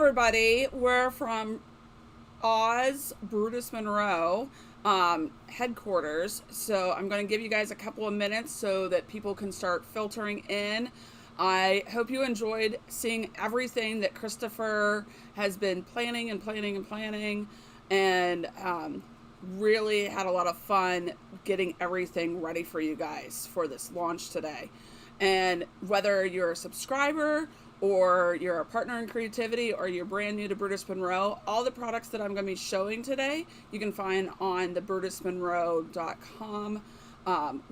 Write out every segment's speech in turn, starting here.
everybody. We're from Oz Brutus Monroe headquarters. So I'm going to give you guys a couple of minutes so that people can start filtering in. I hope you enjoyed seeing everything that Christopher has been planning and really had a lot of fun getting everything ready for you guys for this launch today. And whether you're a subscriber or you're a partner in creativity or you're brand new to Brutus Monroe, all the products that I'm going to be showing today you can find on the brutusmonroe.com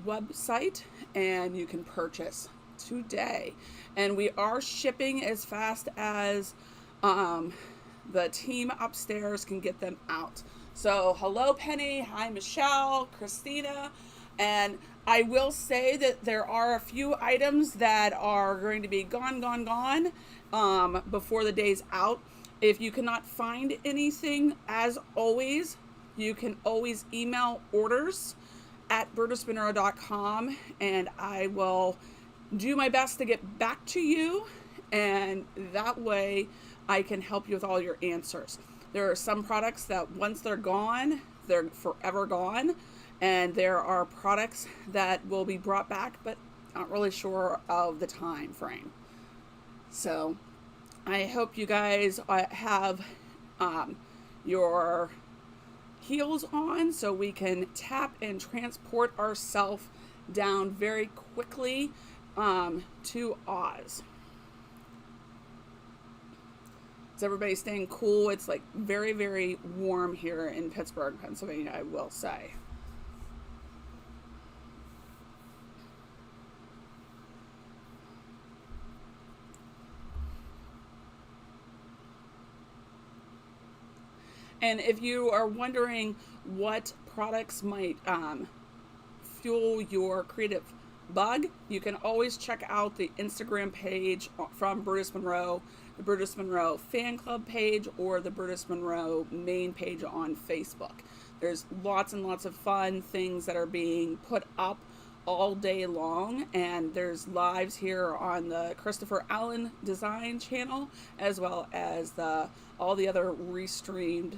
website, and you can purchase today. And we are shipping as fast as the team upstairs can get them out. So hello Penny, hi Michelle, Christina, and I will say that there are a few items that are going to be gone before the day's out. If you cannot find anything, as always, you can always email orders at brutusmonroe.com, and I will do my best to get back to you, and that way I can help you with all your answers. There are some products that once they're gone, they're forever gone. And there are products that will be brought back, but not really sure of the time frame. So I hope you guys have your heels on so we can tap and transport ourselves down very quickly to Oz. Is everybody staying cool? It's like very, very warm here in Pittsburgh, Pennsylvania, I will say. And if you are wondering what products might fuel your creative bug, you can always check out the Instagram page from Brutus Monroe, the Brutus Monroe fan club page, or the Brutus Monroe main page on Facebook. There's lots and lots of fun things that are being put up all day long, and there's lives here on the Christopher Allen Design channel, as well as all the other restreamed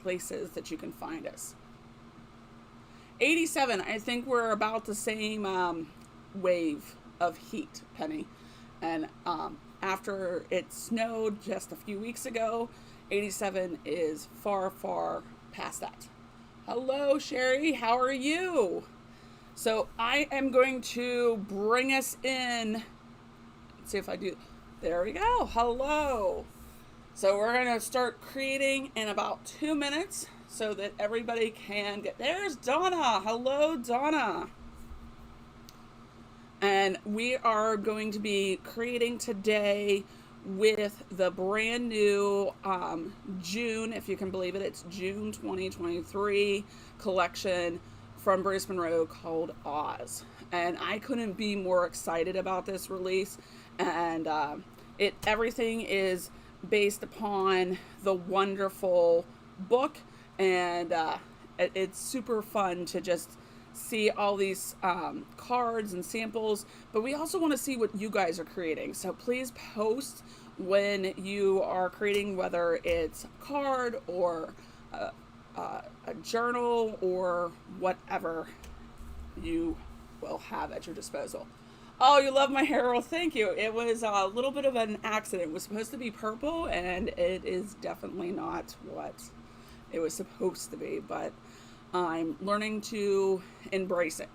places that you can find us. 87, I think we're about the same wave of heat, Penny. And after it snowed just a few weeks ago, 87 is far, far past that. Hello, Sherry, how are you? So I am going to bring us in. Let's see if I do. There we go. Hello. So we're going to start creating in about 2 minutes so that everybody can get... There's Donna. Hello, Donna. And we are going to be creating today with the brand new June, if you can believe it, it's June 2023 collection from Brutus Monroe called Oz. And I couldn't be more excited about this release. And everything is based upon the wonderful book, and it's super fun to just see all these cards and samples, but we also want to see what you guys are creating. So please post when you are creating, whether it's a card or a journal or whatever you will have at your disposal. Oh, you love my hair. Well, thank you. It was a little bit of an accident. It was supposed to be purple, and it is definitely not what it was supposed to be, but I'm learning to embrace it.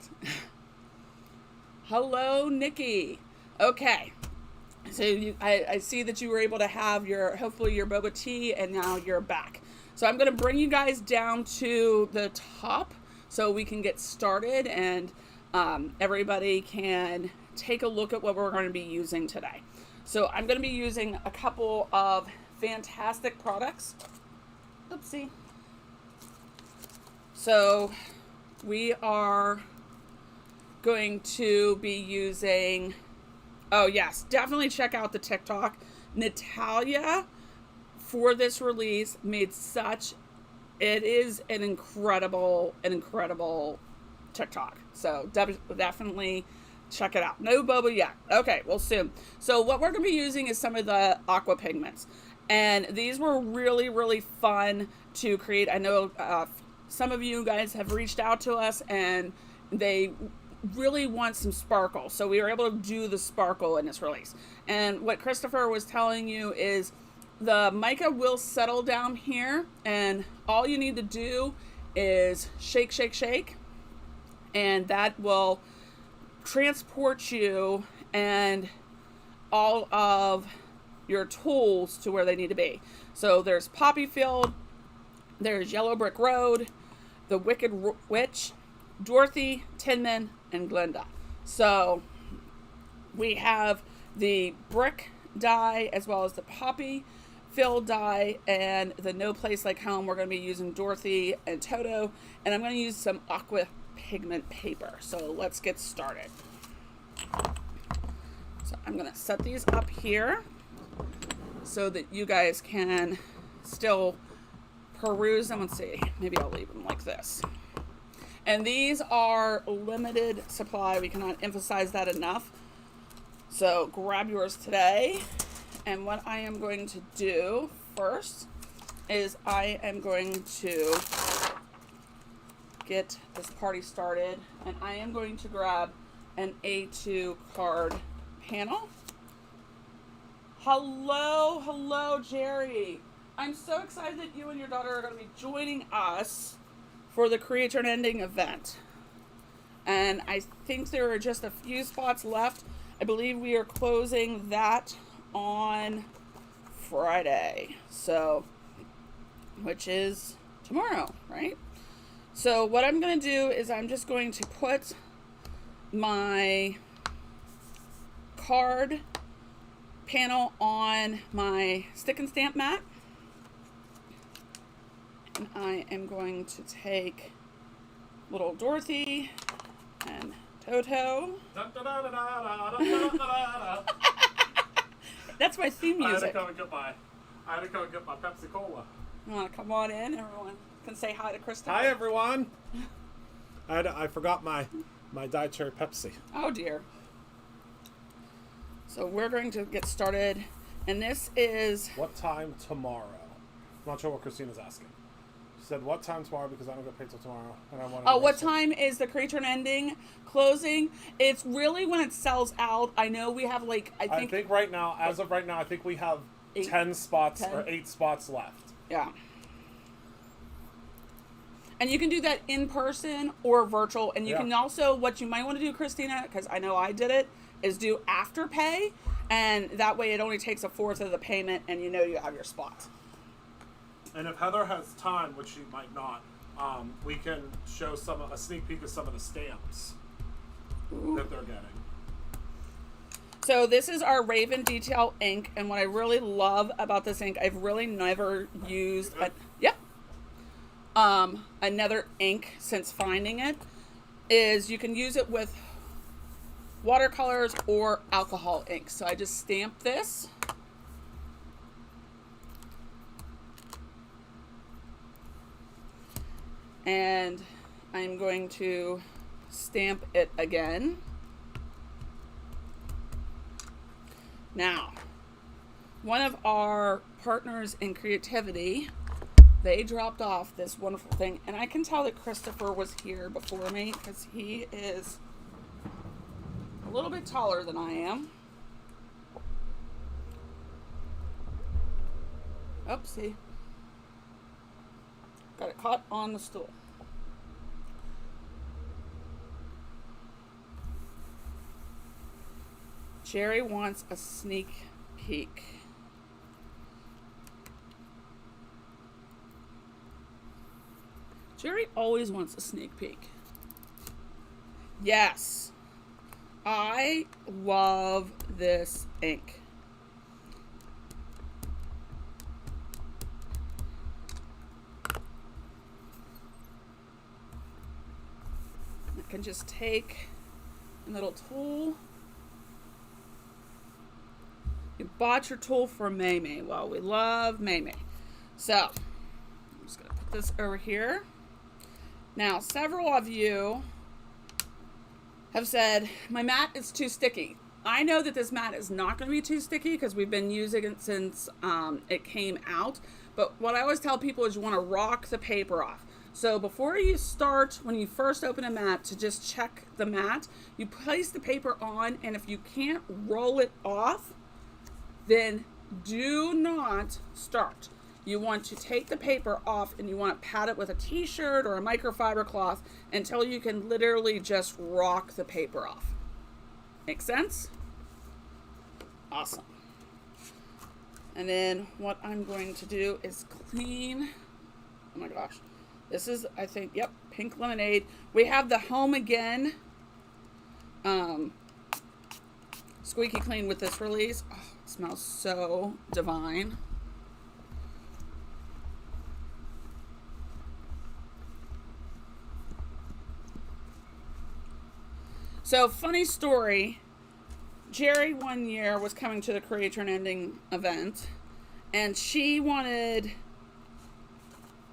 Hello, Nikki. Okay. So I see that you were able to have hopefully your boba tea, and now you're back. So I'm going to bring you guys down to the top so we can get started, and everybody can take a look at what we're going to be using today. So I'm going to be using a couple of fantastic products. Oopsie. So we are going to be using, oh yes, definitely check out the TikTok. Natalia, for this release, made it is an incredible TikTok. So definitely check it out. No boba yet. Okay, well soon. So what we're going to be using is some of the aqua pigments. And these were really, really fun to create. I know some of you guys have reached out to us and they really want some sparkle. So we were able to do the sparkle in this release. And what Christopher was telling you is the mica will settle down here, and all you need to do is shake, shake, shake, and that will transport you and all of your tools to where they need to be. So there's Poppy Field, there's Yellow Brick Road, the Wicked Witch, Dorothy, Tinman, and Glenda. So we have the brick die as well as the Poppy Field die and the No Place Like Home. We're going to be using Dorothy and Toto, and I'm going to use some aqua pigment paper. So let's get started. So I'm going to set these up here so that you guys can still peruse them. Let's see, maybe I'll leave them like this. And these are limited supply. We cannot emphasize that enough. So grab yours today. And what I am going to do first is I am going to get this party started. And I am going to grab an A2 card panel. Hello, Jerry. I'm so excited that you and your daughter are going to be joining us for the Create Your Ending event. And I think there are just a few spots left. I believe we are closing that on Friday. So, which is tomorrow, right? So what I'm going to do is I'm just going to put my card panel on my stick and stamp mat. And I am going to take little Dorothy and Toto. That's my theme music. I had to come and get my Pepsi Cola. You want to come on in? Everyone can say hi to Kristen. Hi, everyone. I forgot my Diet Cherry Pepsi. Oh, dear. So we're going to get started. And this is... What time tomorrow? I'm not sure what Christina's asking. She said, what time tomorrow, because I don't get paid till tomorrow. And I want what time is the Create Your Ending closing? It's really when it sells out. I know we have like, I think right now, as of right now, I think we have 10 spots or 8 spots left. Yeah. And you can do that in person or virtual. And you can also, what you might want to do, Christina, because I know I did it, is do Afterpay. And that way it only takes a fourth of the payment and you know you have your spot. And if Heather has time, which she might not, we can show a sneak peek of some of the stamps that they're getting. So this is our Raven Detail ink, and what I really love about this ink, I've really never used another ink since finding it, is you can use it with watercolors or alcohol ink. So I just stamp this. And I'm going to stamp it again. Now, one of our partners in creativity, they dropped off this wonderful thing. And I can tell that Christopher was here before me because he is a little bit taller than I am. Oopsie. Got it caught on the stool. Jerry wants a sneak peek. Jerry always wants a sneak peek. Yes. I love this ink. I can just take a little tool. You bought your tool for May. Well, we love May. So, I'm just going to put this over here. Now, several of you have said, my mat is too sticky. I know that this mat is not going to be too sticky because we've been using it since it came out. But what I always tell people is you want to rock the paper off. So before you start, when you first open a mat, to just check the mat, you place the paper on, and if you can't roll it off, then do not start. You want to take the paper off and you want to pat it with a t-shirt or a microfiber cloth until you can literally just rock the paper off. Make sense? Awesome. And then what I'm going to do is clean. Oh my gosh. This is, I think, yep, Pink Lemonade. We have the Home Again squeaky clean with this release. Oh, it smells so divine. So, funny story. Jerry one year was coming to the Create Your Ending event, and she wanted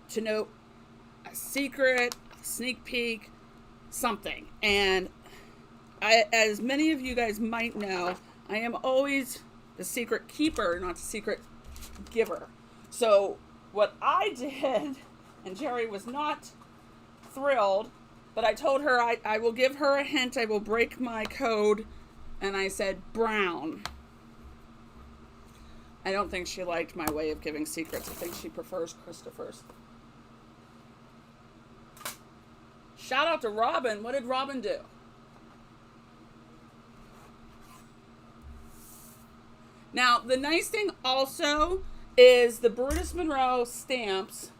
to know a secret, a sneak peek, something. And I, as many of you guys might know, I am always the secret keeper, not the secret giver. So what I did, and Jerry was not thrilled, but I told her I will give her a hint, I will break my code, and I said brown. I don't think she liked my way of giving secrets. I think she prefers Christopher's. Shout out to Robin. What did Robin do? Now, the nice thing also is the Brutus Monroe stamps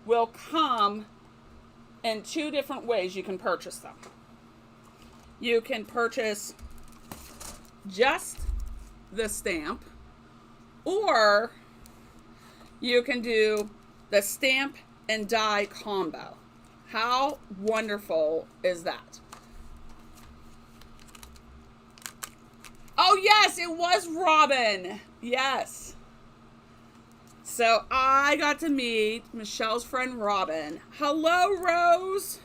will come in two different ways you can purchase them. You can purchase just the stamp, or you can do the stamp and die combo. How wonderful is that? Oh yes, it was Robin. Yes. So I got to meet Michelle's friend Robin. Hello, Rose.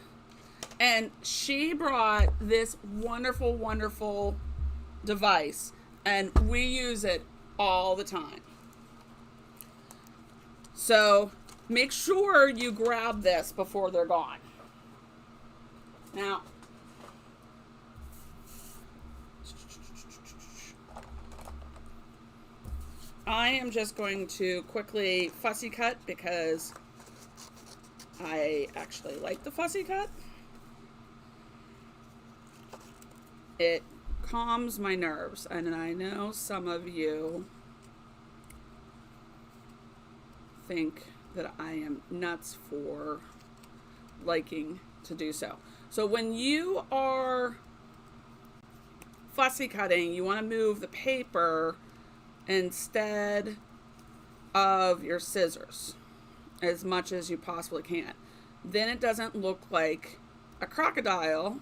And she brought this wonderful, wonderful device, and we use it all the time. So make sure you grab this before they're gone. Now, I am just going to quickly fussy cut because I actually like the fussy cut. It calms my nerves, and I know some of you think that I am nuts for liking to do so. So when you are fussy cutting, you want to move the paper instead of your scissors as much as you possibly can. Then it doesn't look like a crocodile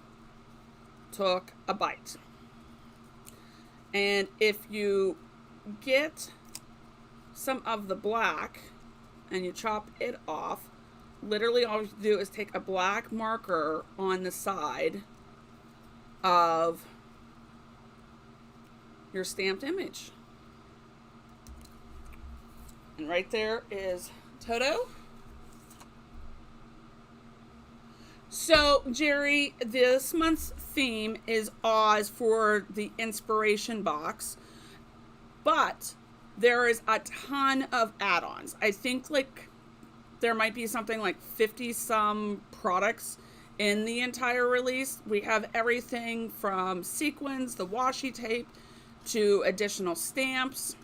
took a bite. And if you get some of the black and you chop it off, literally all you do is take a black marker on the side of your stamped image. And right there is Toto. So, Jerry, this month's theme is Oz for the inspiration box, but there is a ton of add-ons. I think like there might be something like 50 some products in the entire release. We have everything from sequins, the washi tape, to additional stamps,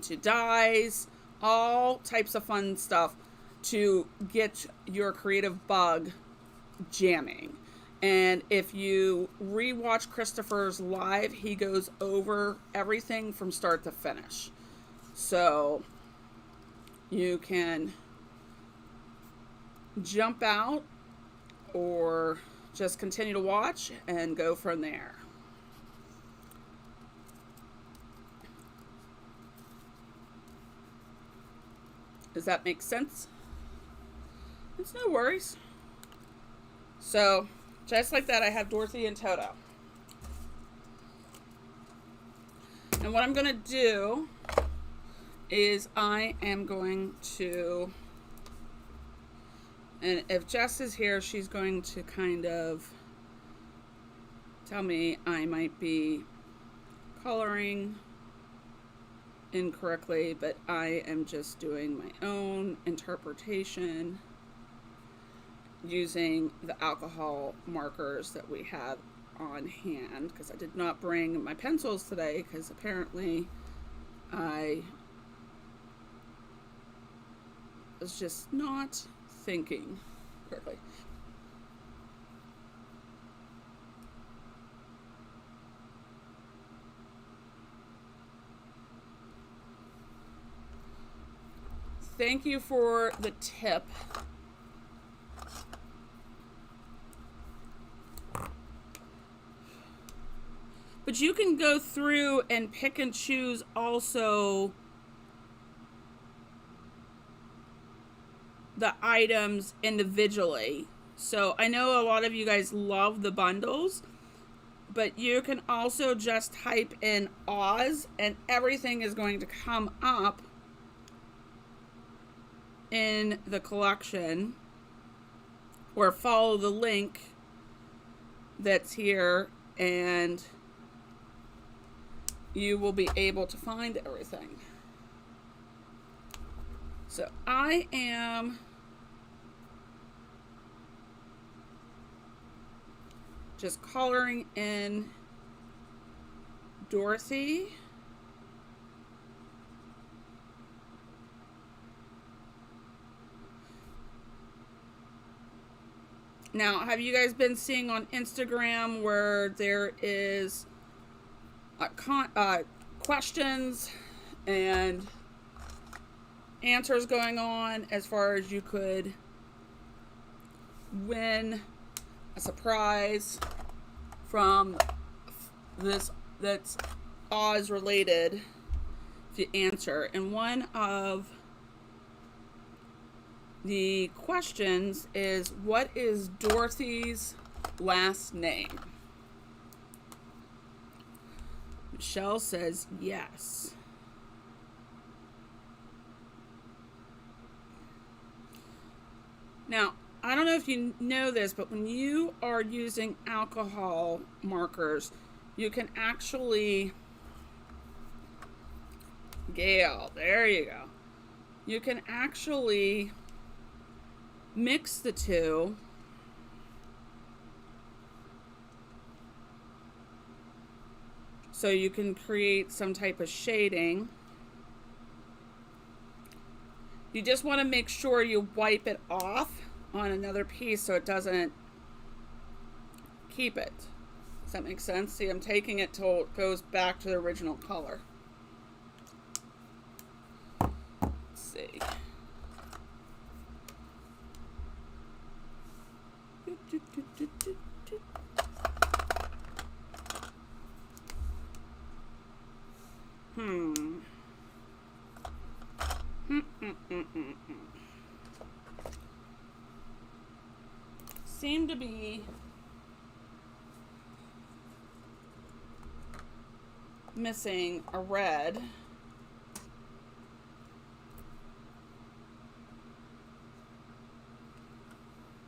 to dies, all types of fun stuff to get your creative bug jamming. And if you rewatch Christopher's live, he goes over everything from start to finish. So you can jump out or just continue to watch and go from there. Does that make sense? It's no worries. So, just like that, I have Dorothy and Toto. And what I'm going to do is I am going to, and if Jess is here, she's going to kind of tell me I might be coloring incorrectly, but I am just doing my own interpretation using the alcohol markers that we have on hand, because I did not bring my pencils today because apparently I was just not thinking correctly. Thank you for the tip. But you can go through and pick and choose also the items individually. So I know a lot of you guys love the bundles, but you can also just type in Oz and everything is going to come up in the collection, or follow the link that's here and you will be able to find everything. So I am just coloring in Dorothy. Now, have you guys been seeing on Instagram where there is questions and answers going on, as far as you could win a surprise from this that's Oz related if you answer? And one of the questions is, what is Dorothy's last name? Michelle says yes. Now, I don't know if you know this, but when you are using alcohol markers, you can actually, Gail, there you go. You can actually mix the two so you can create some type of shading. You just want to make sure you wipe it off on another piece so it doesn't keep it. Does that make sense? See, I'm taking it till it goes back to the original color. Let's see. Seem to be missing a red.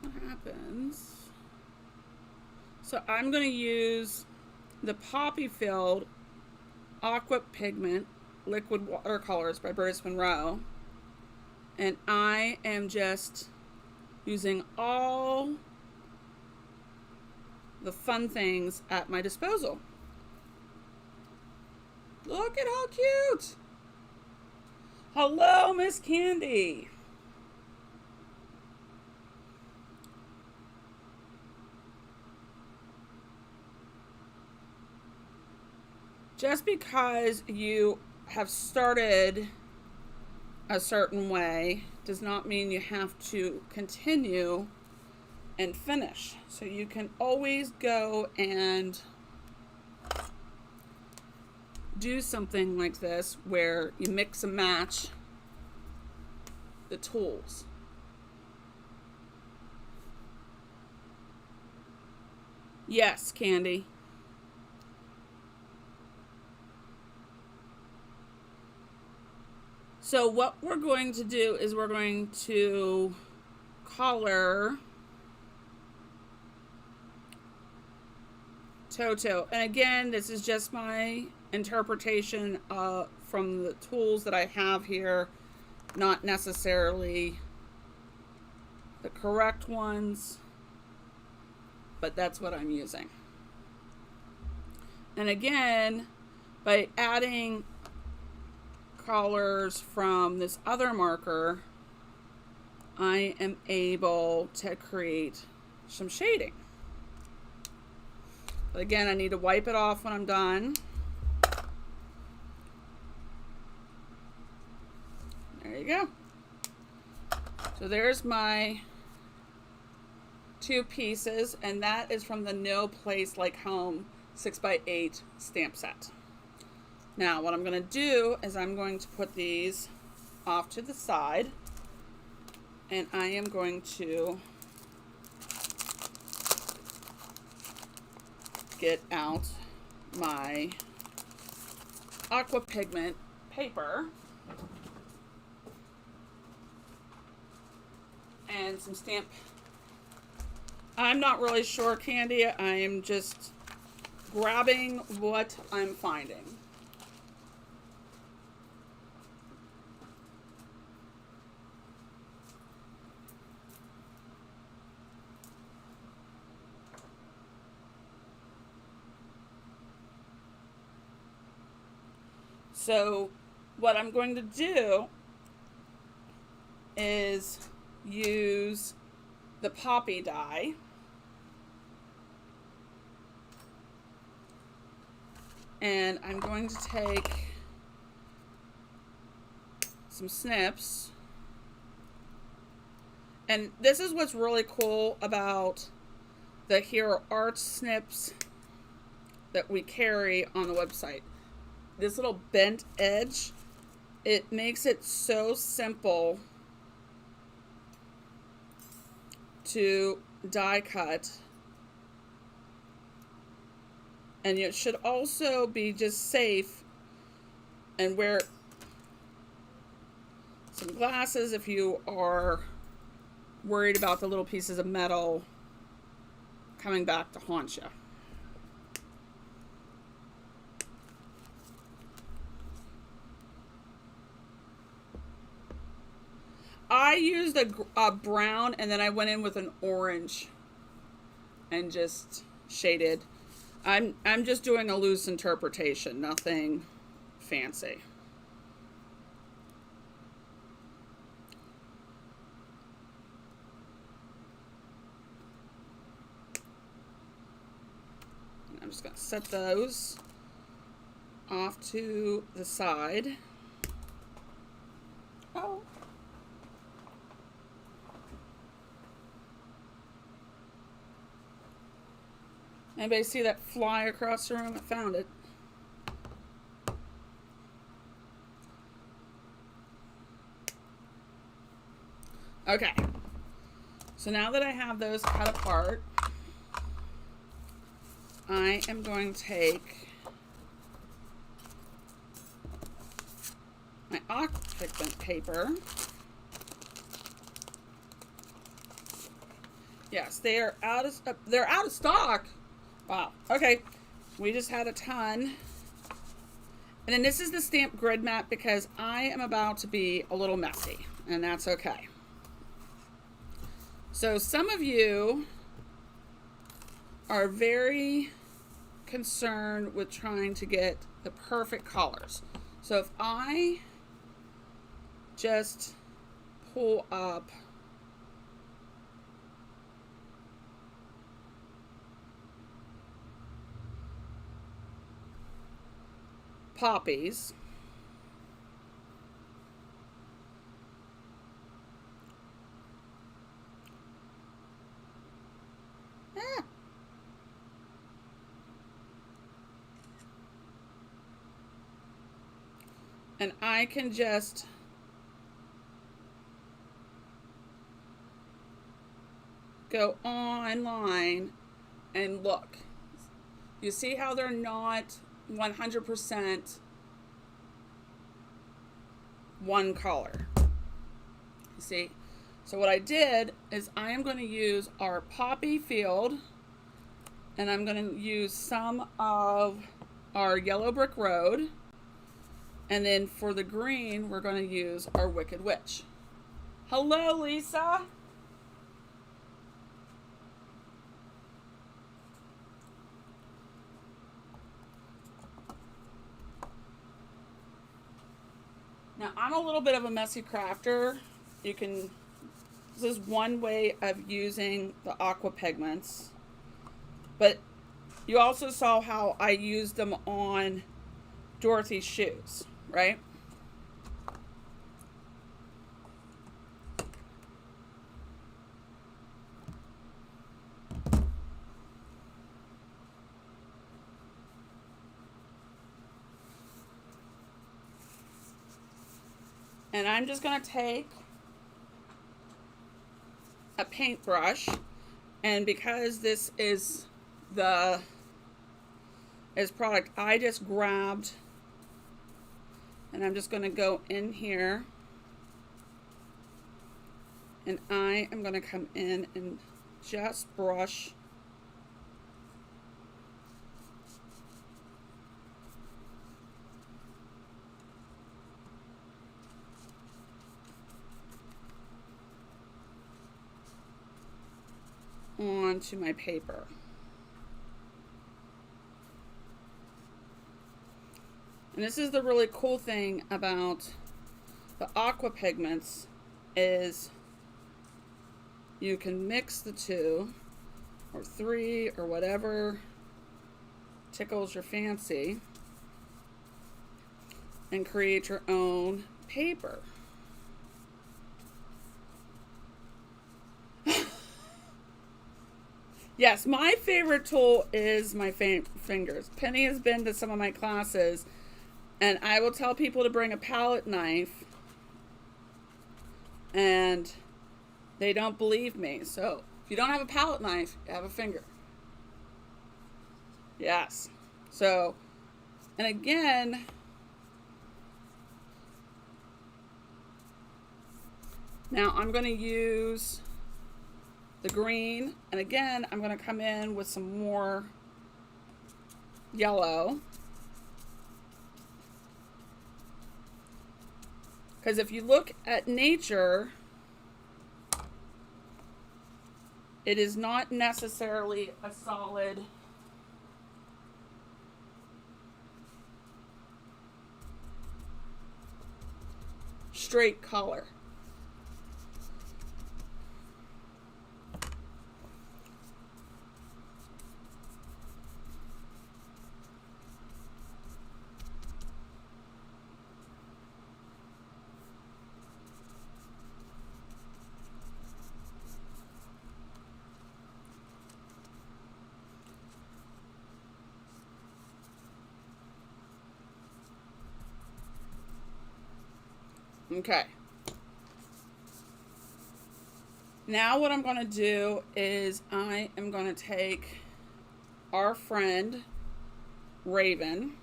What happens? So I'm going to use the Poppy Filled Aqua Pigment Liquid Watercolors by Burtis Monroe, and I am just using all the fun things at my disposal. Look at how cute! Hello, Miss Candy! Just because you have started a certain way does not mean you have to continue and finish. So you can always go and do something like this where you mix and match the tools. Yes, Candy. So what we're going to do is we're going to color Toto. And again, this is just my interpretation from the tools that I have here, not necessarily the correct ones, but that's what I'm using. And again, by adding colors from this other marker, I am able to create some shading. But again, I need to wipe it off when I'm done. There you go. So there's my 2 pieces, and that is from the No Place Like Home 6x8 stamp set. Now what I'm going to do is I'm going to put these off to the side, and I am going to get out my aqua pigment paper and some stamp. I'm not really sure, Candy. I am just grabbing what I'm finding. So what I'm going to do is use the poppy die, and I'm going to take some snips. And this is what's really cool about the Hero Arts snips that we carry on the website. This little bent edge, it makes it so simple to die cut, and it should also be just safe, and wear some glasses if you are worried about the little pieces of metal coming back to haunt you. I used a brown, and then I went in with an orange and just shaded. I'm just doing a loose interpretation, nothing fancy. And I'm just going to set those off to the side. Oh. Anybody see that fly across the room? I found it. Okay. So now that I have those cut apart, I am going to take my aqua pigment paper. Yes, they are out of stock. Wow. Okay. We just had a ton. And then this is the stamp grid map because I am about to be a little messy, and that's okay. So some of you are very concerned with trying to get the perfect colors. So if I just pull up poppies, and I can just go online and look. You see how they're not 100% one color. You see? So what I did is I am going to use our Poppy Field, and I'm going to use some of our Yellow Brick Road, and then for the green, we're going to use our Wicked Witch. Hello, Lisa. Now, I'm a little bit of a messy crafter. This is one way of using the aqua pigments. But you also saw how I used them on Dorothy's shoes, right? And I'm just going to take a paintbrush, and because this is product I just grabbed, and I'm just going to go in here, and I am going to come in and just brush onto my paper. And this is the really cool thing about the aqua pigments is you can mix the two or three or whatever tickles your fancy and create your own paper. Yes, my favorite tool is my fingers. Penny has been to some of my classes, and I will tell people to bring a palette knife, and they don't believe me. So if you don't have a palette knife, you have a finger. Yes. So, and again, now I'm going to use the green, and again, I'm going to come in with some more yellow. Because if you look at nature, it is not necessarily a solid straight color. Okay. Now what I'm going to do is I am going to take our friend Raven,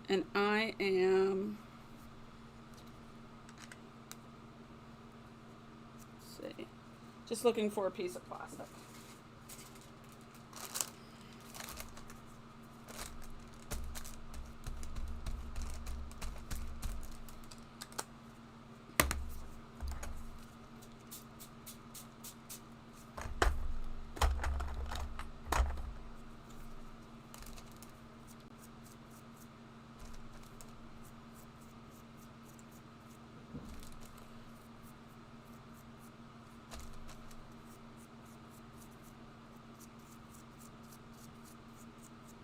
and I am, let's see, just looking for a piece of plastic.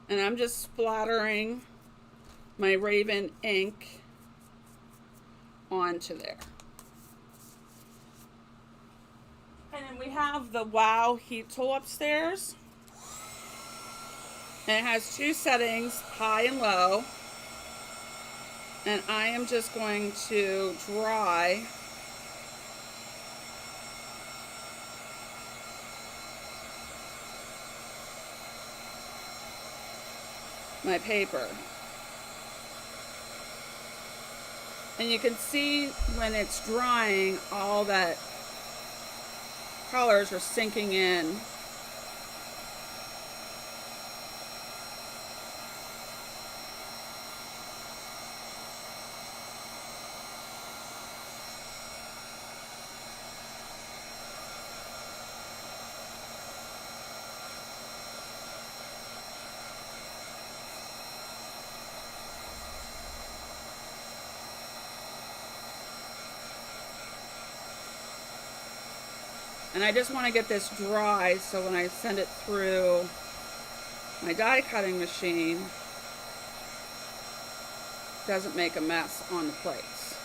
And I'm just splattering my Raven ink onto there. And then we have the Wow heat tool upstairs. And it has two settings, high and low. And I am just going to dry my paper. And you can see when it's drying, all that colors are sinking in. And I just want to get this dry so when I send it through my die cutting machine, it doesn't make a mess on the plates.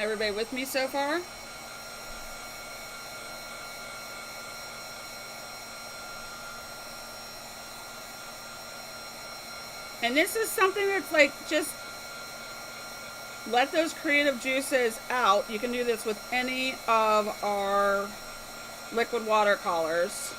Everybody with me so far? And this is something that's like, just let those creative juices out. You can do this with any of our liquid watercolors.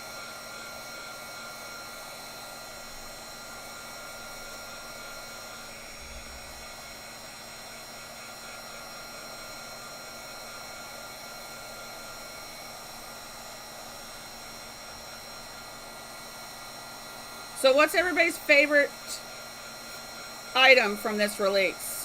So what's everybody's favorite item from this release?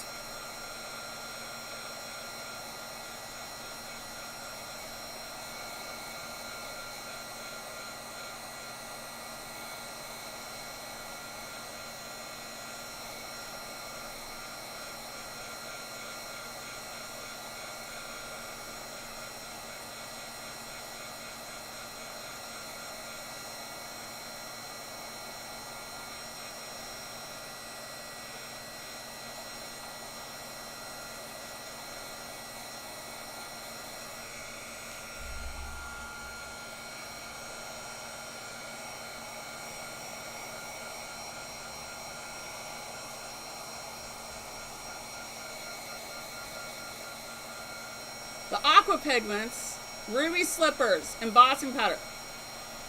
The aqua pigments, ruby slippers, embossing powder.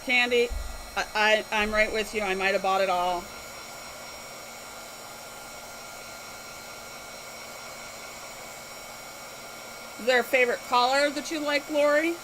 Candy, I'm right with you. I might have bought it all. Is there a favorite color that you like, Lori?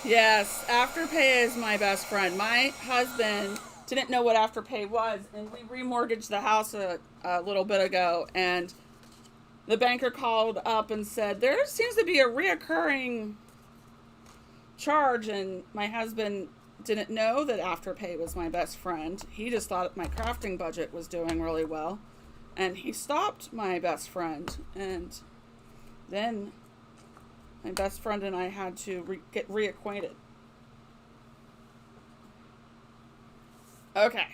Yes, Afterpay is my best friend. My husband didn't know what Afterpay was, and we remortgaged the house a little bit ago, and the banker called up and said, there seems to be a reoccurring charge, and my husband didn't know that Afterpay was my best friend. He just thought my crafting budget was doing really well, and he stopped my best friend, and then my best friend and I had to get reacquainted. Okay.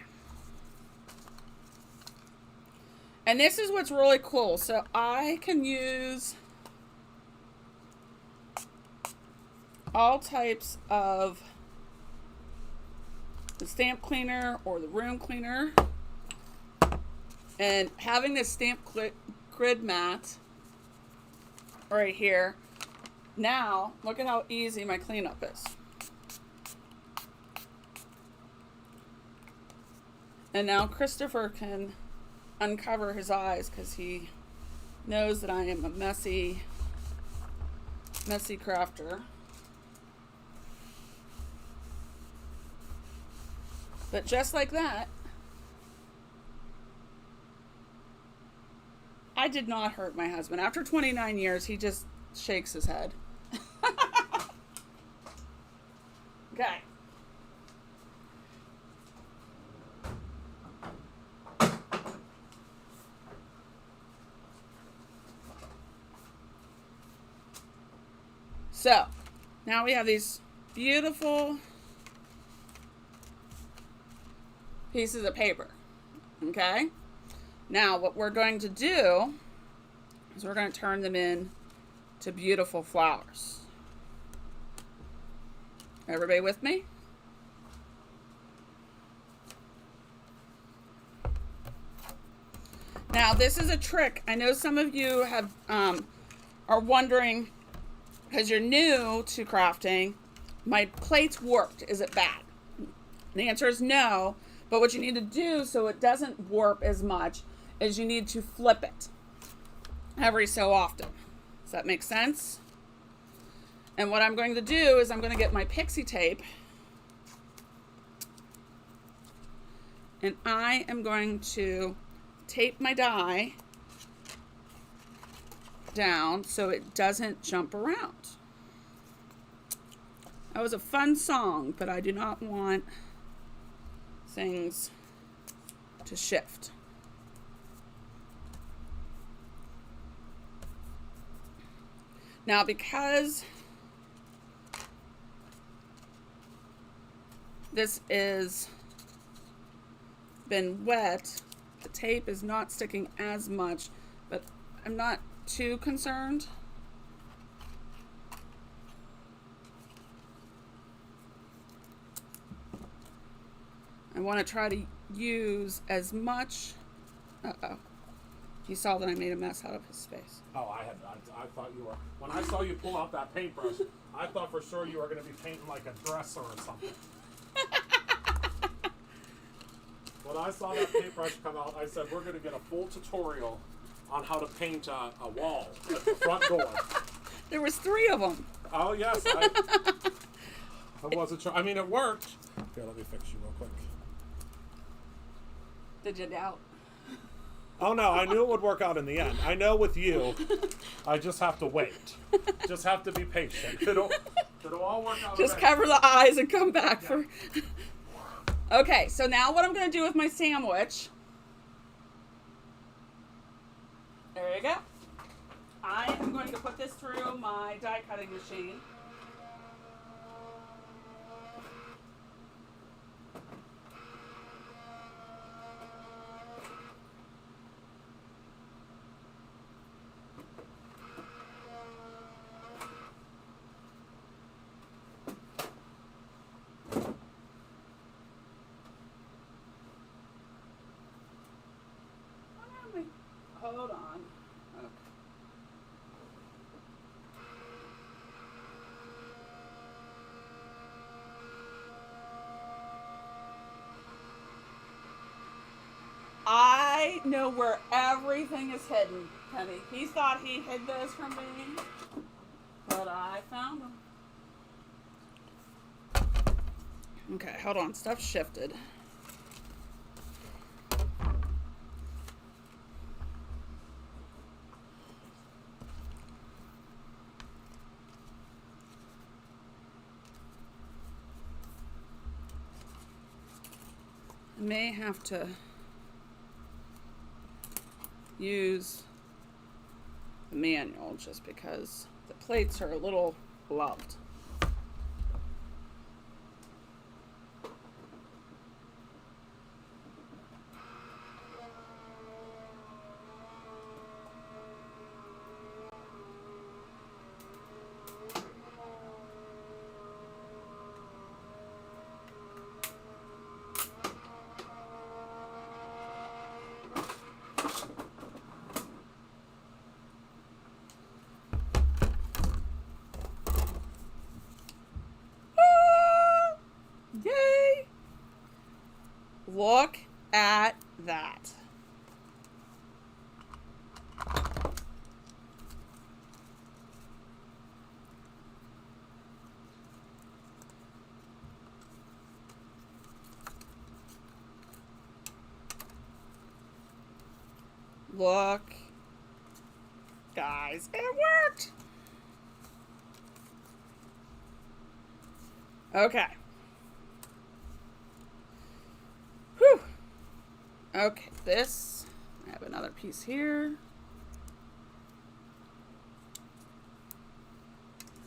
And this is what's really cool. So I can use all types of the stamp cleaner or the room cleaner. And having this stamp grid mat right here, now look at how easy my cleanup is. And now Christopher can uncover his eyes because he knows that I am a messy crafter. But just like that, I did not hurt my husband. After 29 years, he just shakes his head. Okay. So, now we have these beautiful pieces of paper. Okay? Now, what we're going to do is we're going to turn them in to beautiful flowers. Everybody with me? Now, this is a trick. I know some of you have are wondering, because you're new to crafting, my plate's warped. Is it bad? The answer is no. But what you need to do so it doesn't warp as much is you need to flip it every so often. Does that make sense? And what I'm going to do is I'm going to get my pixie tape and I am going to tape my die down so it doesn't jump around. That was a fun song, but I do not want things to shift. Now, because this is been wet, the tape is not sticking as much, but I'm not too concerned. I want to try to use as much. You saw that I made a mess out of his space. Oh, I thought you were. When I saw you pull out that paintbrush, I thought for sure you were going to be painting like a dresser or something. When I saw that paintbrush come out, I said, we're going to get a full tutorial on how to paint a wall at the front door. There was 3 of them. Oh, yes. I wasn't sure. I mean, it worked. Here, let me fix you real quick. Did you doubt? Oh, no, I knew it would work out in the end. I know with you, I just have to wait. Just have to be patient. It'll all work out. Just eventually. cover the eyes and come back Yeah. for... Okay, so now what I'm going to do with my sandwich... There you go. I am going to put this through my die cutting machine. Hold on. Okay. I know where everything is hidden, Penny. He thought he hid this from me, but I found them. Okay, hold on. Stuff shifted. I may have to use the manual just because the plates are a little loved. Yay! Look at that. Look, guys, it worked. Okay. Whew. Okay, this, I have another piece here.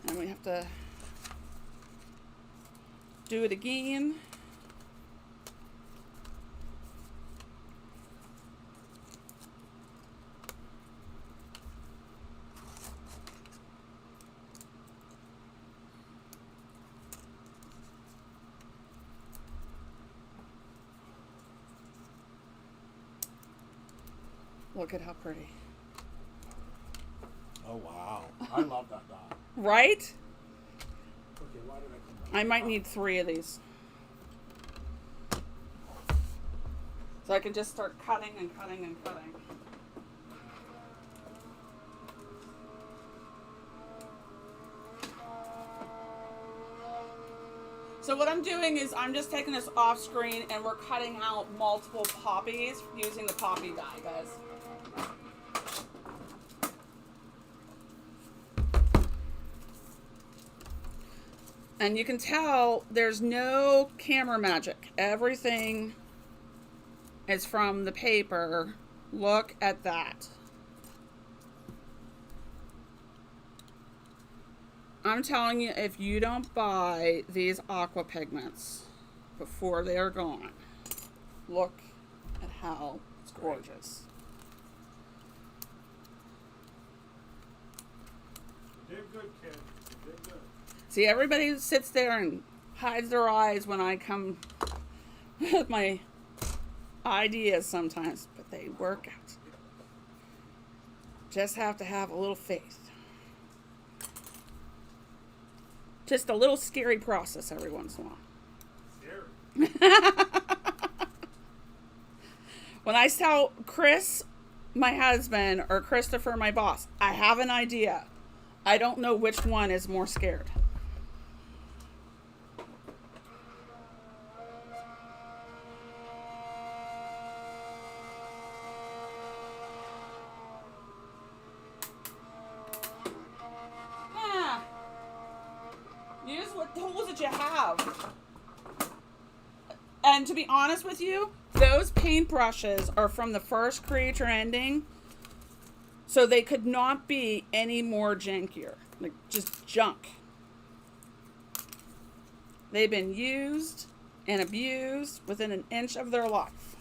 And we have to do it again. Look at how pretty. Oh, wow. I love that dot. Right? Okay, why did I come back? I might need 3 of these. So I can just start cutting and cutting and cutting. So what I'm doing is I'm just taking this off screen and we're cutting out multiple poppies using the poppy die, guys. And you can tell there's no camera magic. Everything is from the paper. Look at that. I'm telling you, if you don't buy these aqua pigments before they are gone, look at how it's gorgeous. You did good, kid. You did good. See, everybody sits there and hides their eyes when I come with my ideas sometimes, but they work out. Just have to have a little faith. Just a little scary process every once in a while. Scary. When I tell Chris, my husband, or Christopher, my boss, I have an idea. I don't know which one is more scared. Yeah. Use what tools that you have. And to be honest with you, those paintbrushes are from the first Creature Ending. So they could not be any more jankier. Like, just junk. They've been used and abused within an inch of their life.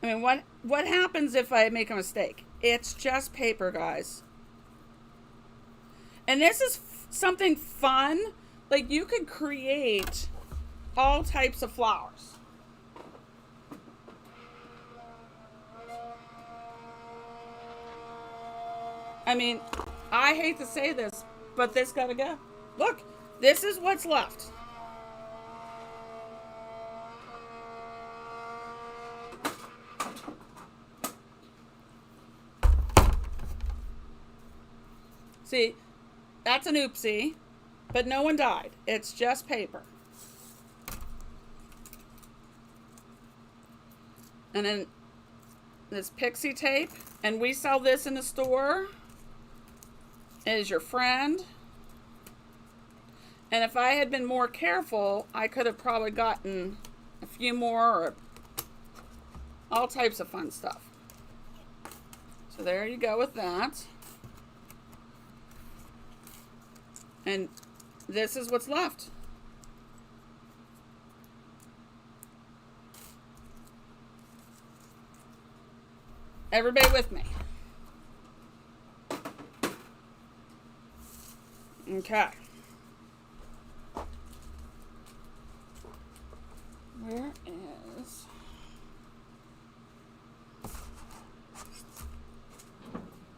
I mean, what happens if I make a mistake? It's just paper, guys. And this is something fun. Like, you could create all types of flowers. I mean, I hate to say this, but this gotta go. Look, this is what's left. See, that's an oopsie, but no one died. It's just paper. And then this pixie tape, and we sell this in the store. Is your friend. And if I had been more careful, I could have probably gotten a few more, or all types of fun stuff. So there you go with that. And this is what's left. Everybody with me? Okay. Where is...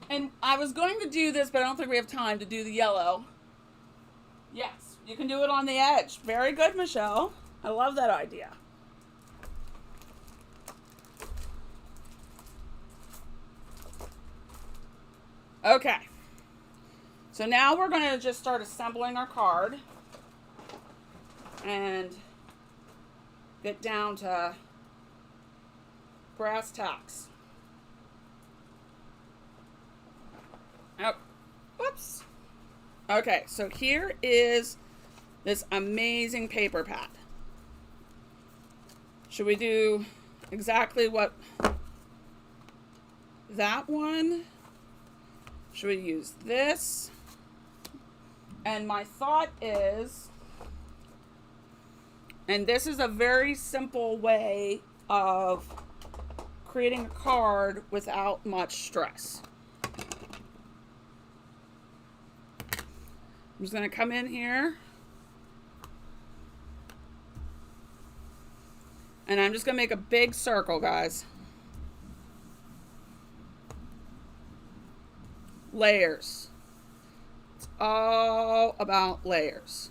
And I was going to do this, but I don't think we have time to do the yellow. Yes, You can do it on the edge. Very good, Michelle. I love that idea. Okay. So now we're going to just start assembling our card and get down to brass tacks. Oh, whoops. Okay, so here is this amazing paper pad. Should we do exactly what that one? Should we use this? And my thought is, and this is a very simple way of creating a card without much stress. I'm just going to come in here and I'm just going to make a big circle, guys. Layers. It's all about layers.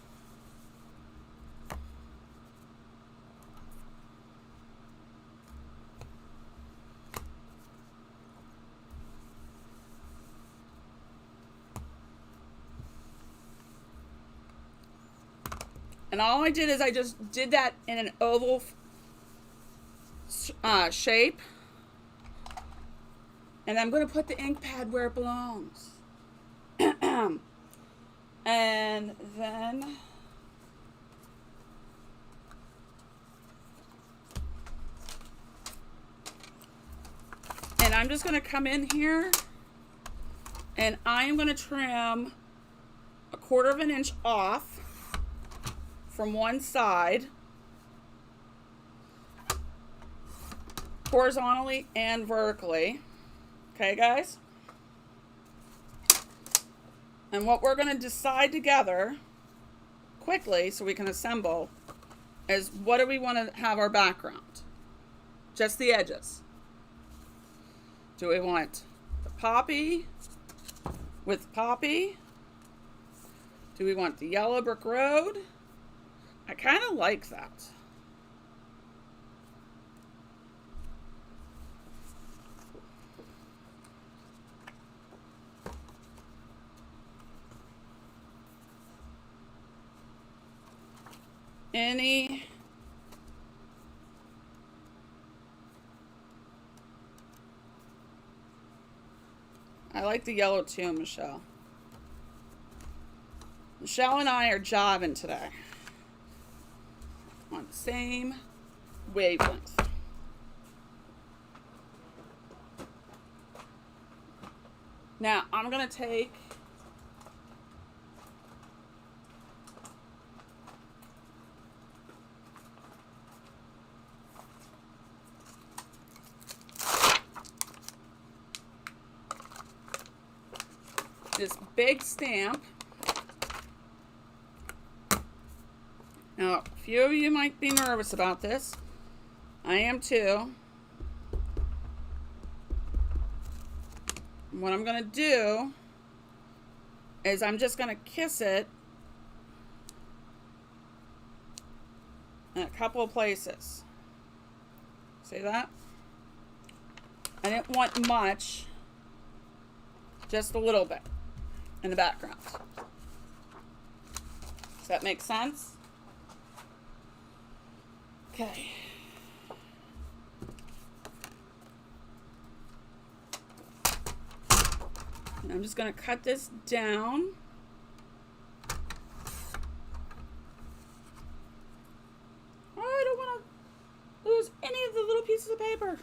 And all I did is I just did that in an oval shape. And I'm going to put the ink pad where it belongs. And then I'm just going to come in here and I am going to trim 1/4 of an inch off from one side, horizontally and vertically. Okay, guys? And what we're going to decide together quickly so we can assemble is what do we want to have our background? Just the edges. Do we want the poppy with poppy? Do we want the yellow brick road? I kind of like that. I like the yellow too, Michelle. Michelle and I are jobbing today on the same wavelength. Now, I'm going to take this big stamp. Now, a few of you might be nervous about this. I am too. What I'm going to do is I'm just going to kiss it in a couple of places. See that? I didn't want much, just a little bit in the background. Does that make sense? Okay. And I'm just going to cut this down. Oh, I don't want to lose any of the little pieces of paper.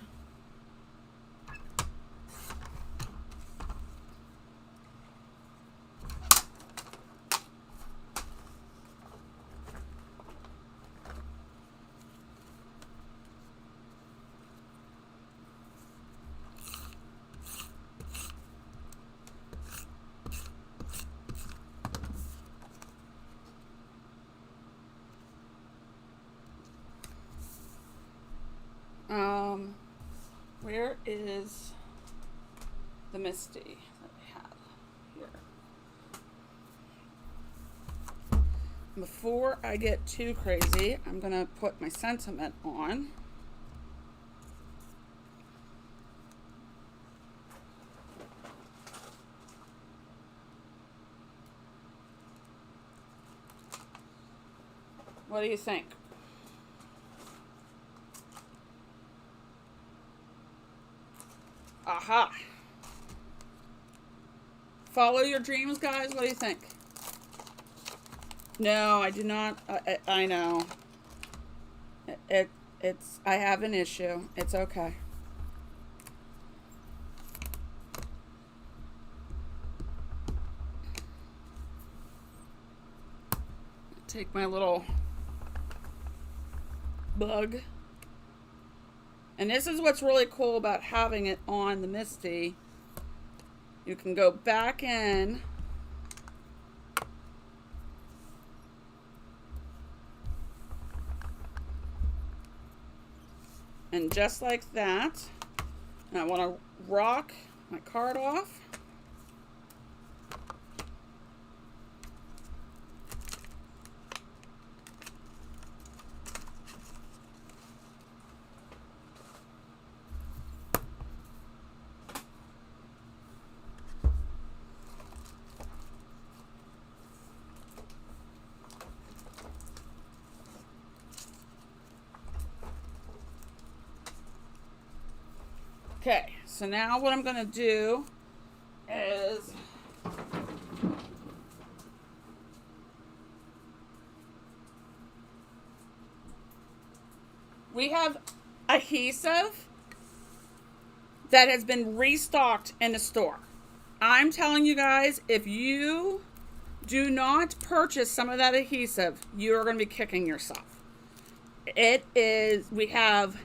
Where is the Misty that we had here? before I get too crazy, I'm going to put my sentiment on. What do you think? Aha. Follow your dreams, guys. What do you think? No, I do not. I know. It's. I have an issue. It's okay. Take my little bug. And this is what's really cool about having it on the Misty. You can go back in and just like that, and I want to rock my card off. Okay, so now what I'm going to do is we have adhesive that has been restocked in the store. I'm telling you guys, if you do not purchase some of that adhesive, you are going to be kicking yourself. We have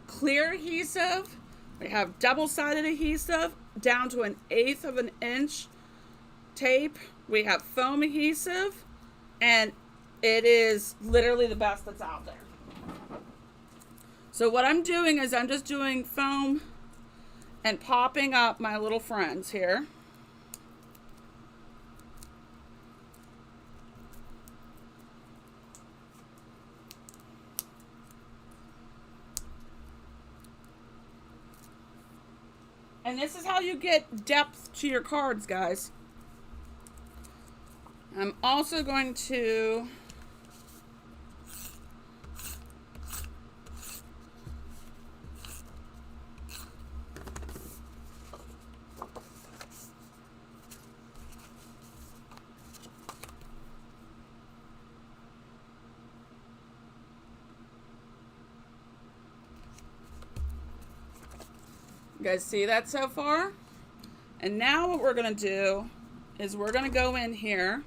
clear adhesive. We have double-sided adhesive down to 1/8 of an inch tape. We have foam adhesive, and it is literally the best that's out there. So what I'm doing is I'm just doing foam and popping up my little friends here. And this is how you get depth to your cards, guys. I'm also going to you guys see that so far? And now what we're going to do is we're going to go in here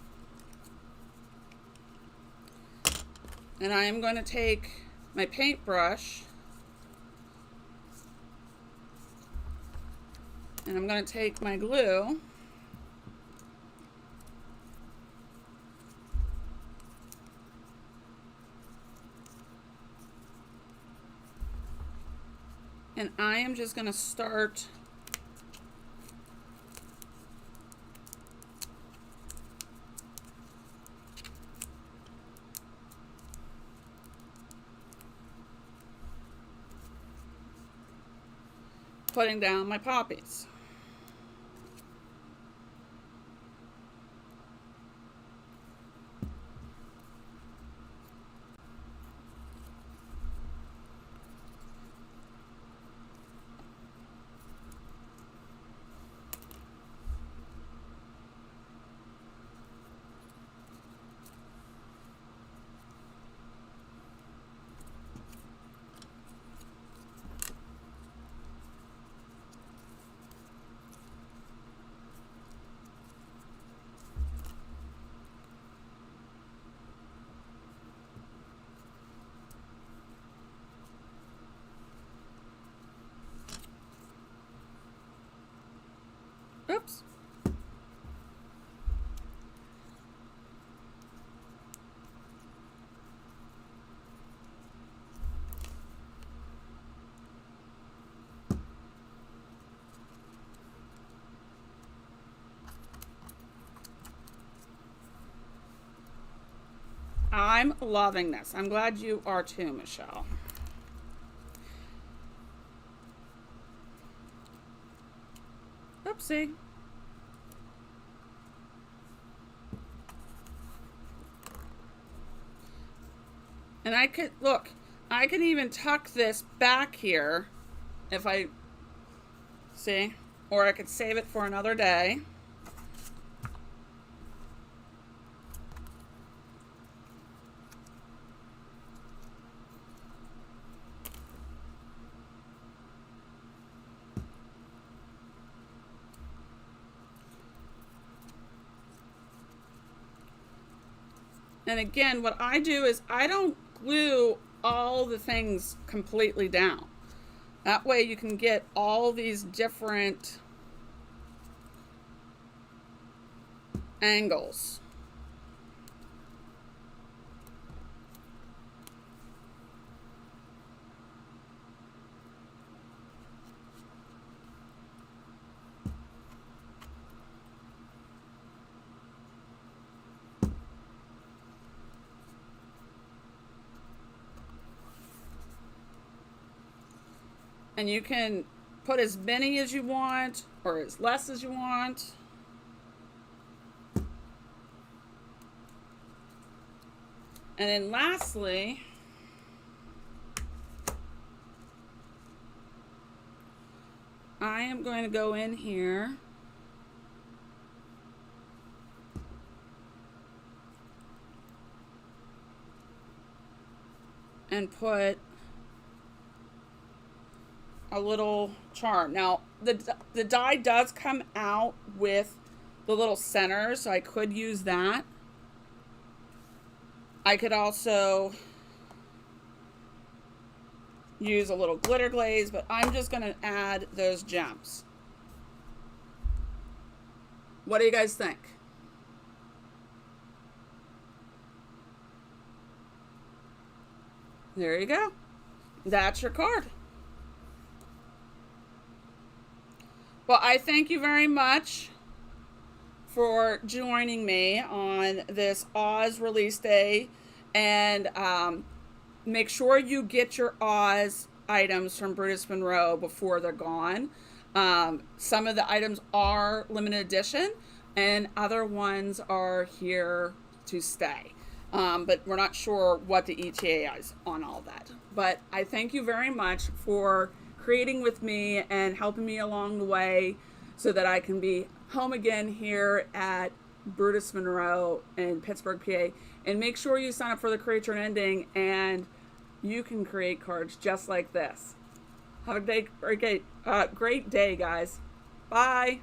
and I am going to take my paintbrush and I'm going to take my glue and I am just going to start putting down my poppies. I'm loving this. I'm glad you are too, Michelle. Oopsie. And I could, look, I can even tuck this back here if I, see, or I could save it for another day. And again, what I do is I don't glue all the things completely down. That way you can get all these different angles. And you can put as many as you want or as less as you want. And then lastly, I am going to go in here and put a little charm. Now, the die does come out with the little center, so I could use that. I could also use a little glitter glaze, but I'm just going to add those gems. What do you guys think? There you go. That's your card. Well, I thank you very much for joining me on this Oz release day. And make sure you get your Oz items from Brutus Monroe before they're gone. Some of the items are limited edition and other ones are here to stay. But we're not sure what the ETA is on all that. But I thank you very much for creating with me and helping me along the way so that I can be home again here at Brutus Monroe in Pittsburgh, PA. And make sure you sign up for the Create Your Ending and you can create cards just like this. Have a great day, guys. Bye.